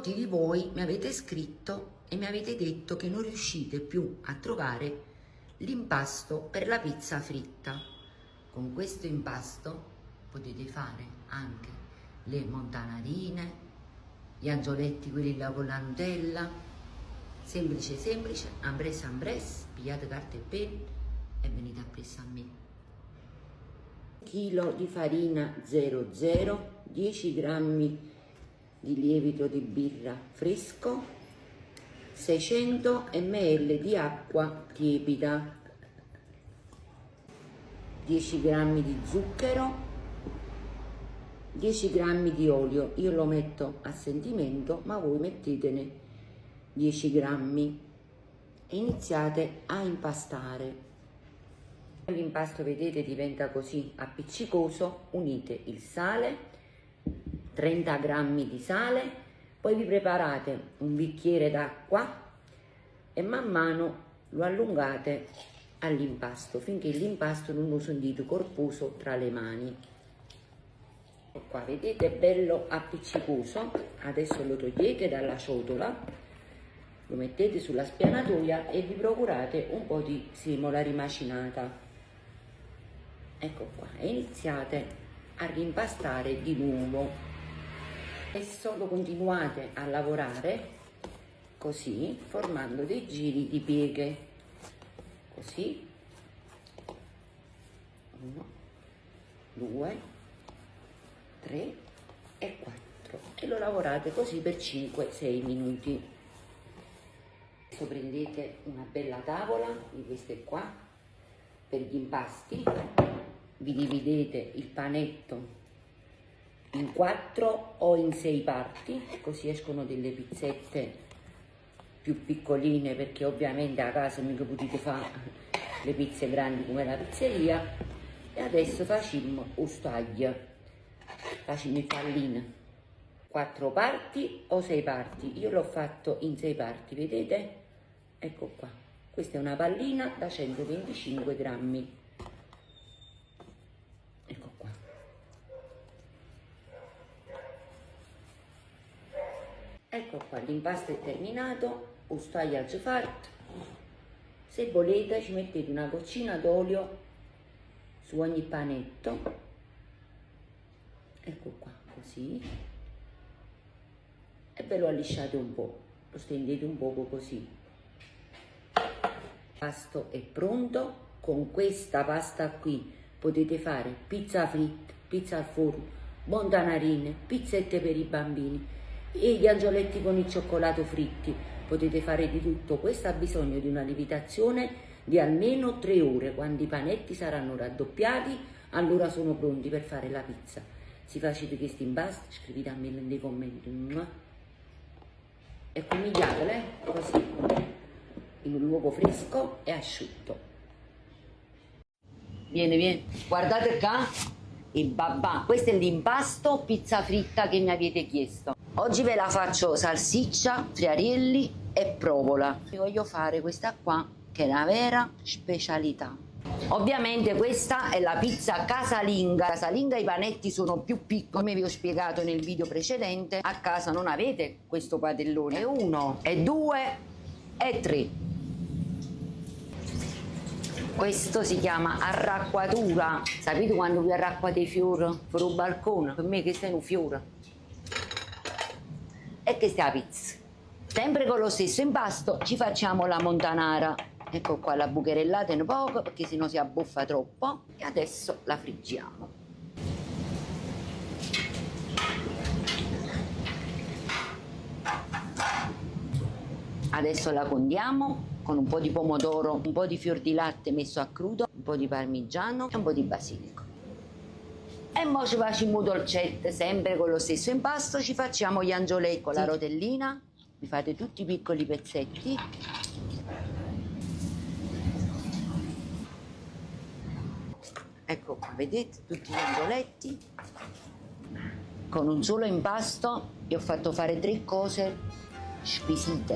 Molti di voi mi avete scritto e mi avete detto che non riuscite più a trovare l'impasto per la pizza fritta. Con questo impasto potete fare anche le montanarine, gli angioletti quelli là con la Nutella, semplice semplice, ambres ambres, pigliate carta e penna e venite appresso a me. Chilo di farina 00, 10 grammi di lievito di birra fresco, 600 ml di acqua tiepida, 10 grammi di zucchero, 10 grammi di olio. Io lo metto a sentimento, ma voi mettetene 10 grammi e iniziate a impastare. L'impasto, vedete, diventa così appiccicoso. Unite il sale, 30 grammi di sale, poi vi preparate un bicchiere d'acqua e man mano lo allungate all'impasto finché l'impasto non lo sentite corposo tra le mani. Ecco qua, vedete, è bello appiccicoso. Adesso lo togliete dalla ciotola, lo mettete sulla spianatoia e vi procurate un po' di semola rimacinata. Ecco qua, e iniziate a rimpastare di nuovo. Adesso lo continuate a lavorare così, formando dei giri di pieghe, così, 1, 2, 3 e 4, e lo lavorate così per 5-6 minuti. Adesso prendete una bella tavola di queste qua per gli impasti, vi dividete il panetto in 4 o in 6 parti, così escono delle pizzette più piccoline, perché ovviamente a casa mica potete fare le pizze grandi come la pizzeria. E adesso facciamo un taglio, facciamo il pallino, 4 parti o 6 parti. Io l'ho fatto in 6 parti, vedete? Ecco qua, questa è una pallina da 125 grammi. Ecco qua. Ecco qua, l'impasto è terminato, lo taglio al fatto. Se volete ci mettete una goccina d'olio su ogni panetto. Ecco qua, così. E ve lo allisciate un po', lo stendete un poco così. L'impasto è pronto. Con questa pasta qui potete fare pizza fritta, pizza al forno, montanarine, pizzette per i bambini e gli angioletti con il cioccolato fritti. Potete fare di tutto. Questo ha bisogno di una lievitazione di almeno 3 ore. Quando i panetti saranno raddoppiati, allora sono pronti per fare la pizza. Se facete questi impasti, scrivete a me nei commenti. E comigliatele così, in un luogo fresco e asciutto. Vieni, guardate qua il babà. Questo è l'impasto pizza fritta che mi avete chiesto. Oggi ve la faccio salsiccia, friarielli e provola. Vi voglio fare questa qua che è la vera specialità. Ovviamente questa è la pizza casalinga. Casalinga, i panetti sono più piccoli, come vi ho spiegato nel video precedente. A casa non avete questo padellone. È 1, è 2, è 3. Questo si chiama arracquatura. Sapete quando vi arracquate i fiori fuori il balcone? Per me questo è un fiore. E questa è la pizza. Sempre con lo stesso impasto ci facciamo la montanara. Ecco qua, la bucherellate un poco perché sennò si abbuffa troppo. E adesso la friggiamo. Adesso la condiamo con un po' di pomodoro, un po' di fior di latte messo a crudo, un po' di parmigiano e un po' di basilico. E mo ci facciamo dolcette, sempre con lo stesso impasto ci facciamo gli angioletti con la rotellina. Vi fate tutti i piccoli pezzetti. Ecco qua, vedete tutti gli angioletti. Con un solo impasto vi ho fatto fare 3 cose squisite.